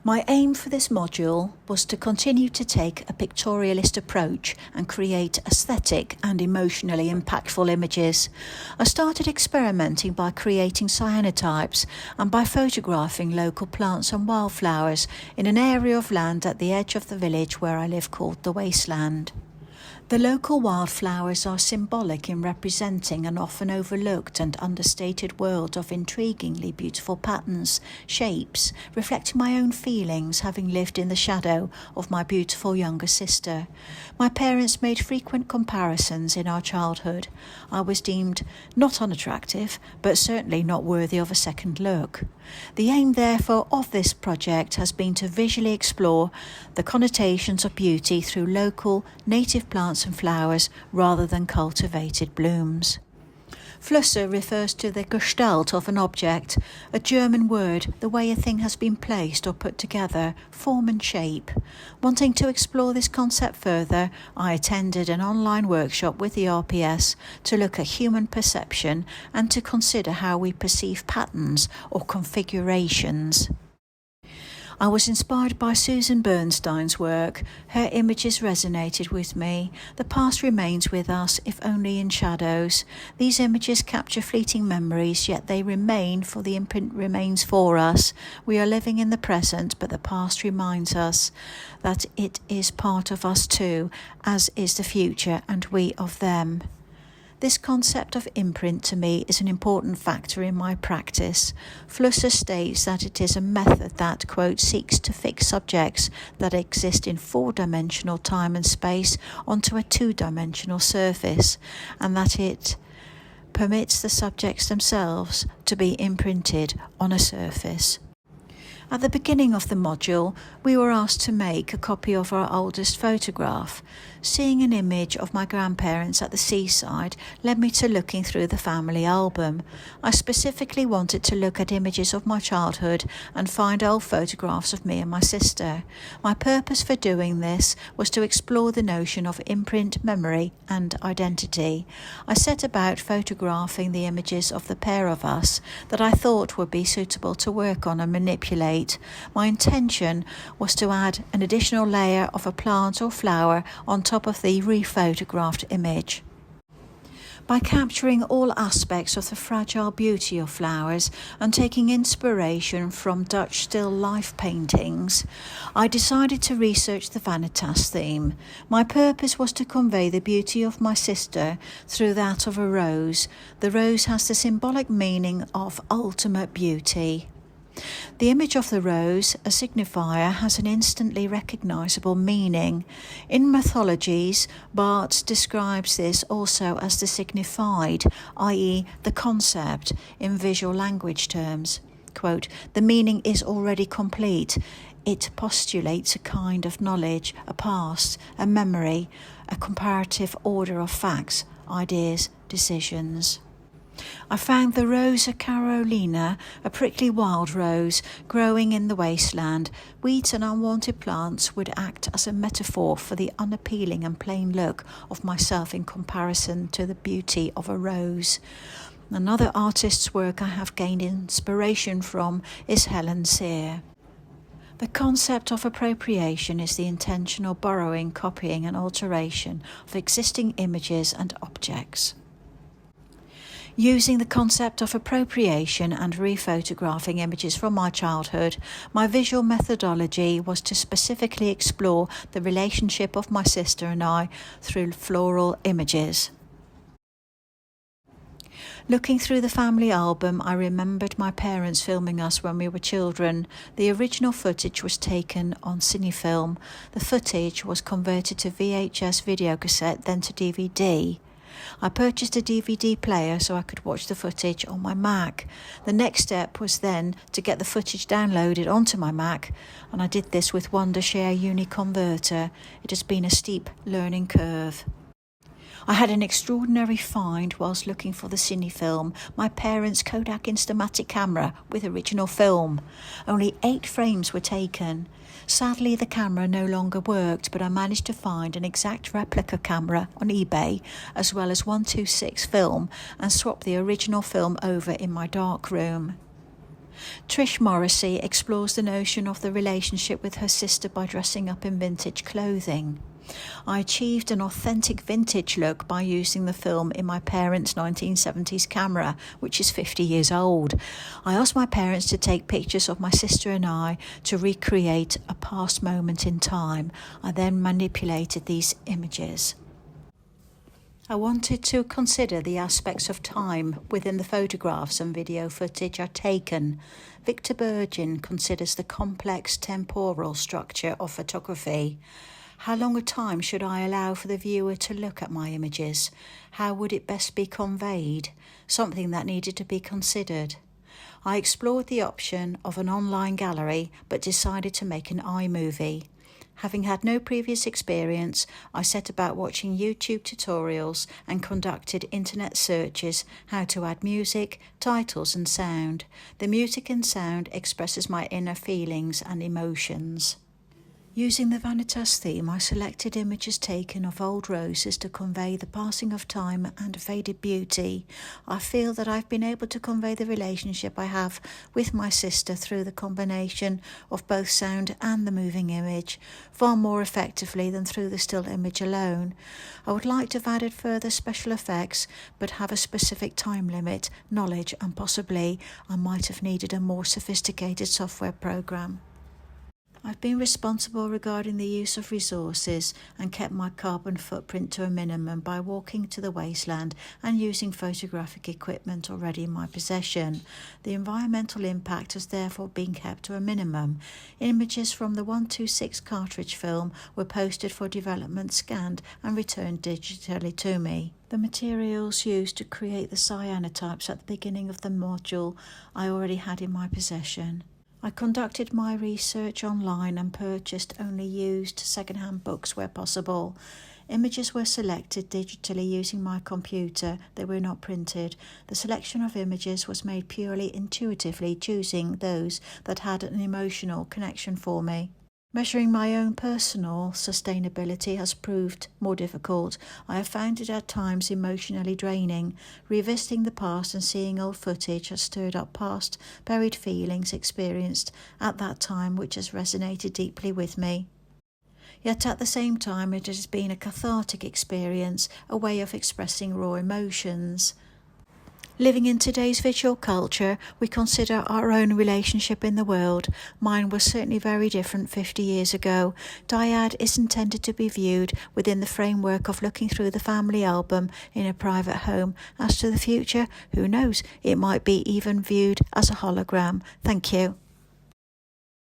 My aim for this module was to continue to take a pictorialist approach and create aesthetic and emotionally impactful images. I started experimenting by creating cyanotypes and by photographing local plants and wildflowers in an area of land at the edge of the village where I live called the Wasteland. The local wildflowers are symbolic in representing an often overlooked and understated world of intriguingly beautiful patterns, shapes, reflecting my own feelings having lived in the shadow of my beautiful younger sister. My parents made frequent comparisons in our childhood. I was deemed not unattractive, but certainly not worthy of a second look. The aim, therefore, of this project has been to visually explore the connotations of beauty through local, native plants and flowers rather than cultivated blooms. Flüsse refers to the Gestalt of an object, a German word, the way a thing has been placed or put together, form and shape. Wanting to explore this concept further, I attended an online workshop with the RPS to look at human perception and to consider how we perceive patterns or configurations. I was inspired by Susan Bernstein's work. Her images resonated with me. The past remains with us, if only in shadows. These images capture fleeting memories, yet they remain, for the imprint remains for us. We are living in the present, but the past reminds us that it is part of us too, as is the future, and we of them. This concept of imprint to me is an important factor in my practice. Flüsse states that it is a method that, quote, seeks to fix subjects that exist in four-dimensional time and space onto a two-dimensional surface, and that it permits the subjects themselves to be imprinted on a surface. At the beginning of the module, we were asked to make a copy of our oldest photograph. Seeing an image of my grandparents at the seaside led me to looking through the family album. I specifically wanted to look at images of my childhood and find old photographs of me and my sister. My purpose for doing this was to explore the notion of imprint, memory and identity. I set about photographing the images of the pair of us that I thought would be suitable to work on and manipulate. My intention was to add an additional layer of a plant or flower on top of the rephotographed image. By capturing all aspects of the fragile beauty of flowers and taking inspiration from Dutch still life paintings, I decided to research the Vanitas theme. My purpose was to convey the beauty of my sister through that of a rose. The rose has the symbolic meaning of ultimate beauty. The image of the rose, a signifier, has an instantly recognizable meaning. In mythologies, Barthes describes this also as the signified, i.e. the concept, in visual language terms. Quote, the meaning is already complete. It postulates a kind of knowledge, a past, a memory, a comparative order of facts, ideas, decisions. I found the Rosa Carolina, a prickly wild rose, growing in the wasteland. Weeds and unwanted plants would act as a metaphor for the unappealing and plain look of myself in comparison to the beauty of a rose. Another artist's work I have gained inspiration from is Helen Sear. The concept of appropriation is the intentional borrowing, copying and alteration of existing images and objects. Using the concept of appropriation and rephotographing images from my childhood, my visual methodology was to specifically explore the relationship of my sister and I through floral images. Looking through the family album, I remembered my parents filming us when we were children. The original footage was taken on cinefilm. The footage was converted to VHS videocassette, then to DVD. I purchased a DVD player so I could watch the footage on my Mac. The next step was then to get the footage downloaded onto my Mac, and I did this with Wondershare Uniconverter. It has been a steep learning curve. I had an extraordinary find whilst looking for the cinefilm, my parents' Kodak Instamatic camera with original film. Only 8 frames were taken. Sadly, the camera no longer worked, but I managed to find an exact replica camera on eBay, as well as 126 film, and swap the original film over in my darkroom. Trish Morrissey explores the notion of the relationship with her sister by dressing up in vintage clothing. I achieved an authentic vintage look by using the film in my parents' 1970s camera, which is 50 years old. I asked my parents to take pictures of my sister and I to recreate a past moment in time. I then manipulated these images. I wanted to consider the aspects of time within the photographs and video footage I'd taken. Victor Bergin considers the complex temporal structure of photography. How long a time should I allow for the viewer to look at my images? How would it best be conveyed? Something that needed to be considered. I explored the option of an online gallery, but decided to make an iMovie. Having had no previous experience, I set about watching YouTube tutorials and conducted internet searches how to add music, titles and sound. The music and sound expresses my inner feelings and emotions. Using the Vanitas theme, I selected images taken of old roses to convey the passing of time and faded beauty. I feel that I've been able to convey the relationship I have with my sister through the combination of both sound and the moving image, far more effectively than through the still image alone. I would like to have added further special effects, but have a specific time limit, knowledge, and possibly I might have needed a more sophisticated software program. I've been responsible regarding the use of resources and kept my carbon footprint to a minimum by walking to the wasteland and using photographic equipment already in my possession. The environmental impact has therefore been kept to a minimum. Images from the 126 cartridge film were posted for development, scanned and returned digitally to me. The materials used to create the cyanotypes at the beginning of the module I already had in my possession. I conducted my research online and purchased only used second-hand books where possible. Images were selected digitally using my computer. They were not printed. The selection of images was made purely intuitively, choosing those that had an emotional connection for me. Measuring my own personal sustainability has proved more difficult. I have found it at times emotionally draining. Revisiting the past and seeing old footage has stirred up past buried feelings experienced at that time, which has resonated deeply with me. Yet at the same time it has been a cathartic experience, a way of expressing raw emotions. Living in today's visual culture, we consider our own relationship in the world. Mine was certainly very different 50 years ago. Dyad is intended to be viewed within the framework of looking through the family album in a private home. As to the future, who knows? It might be even viewed as a hologram. Thank you.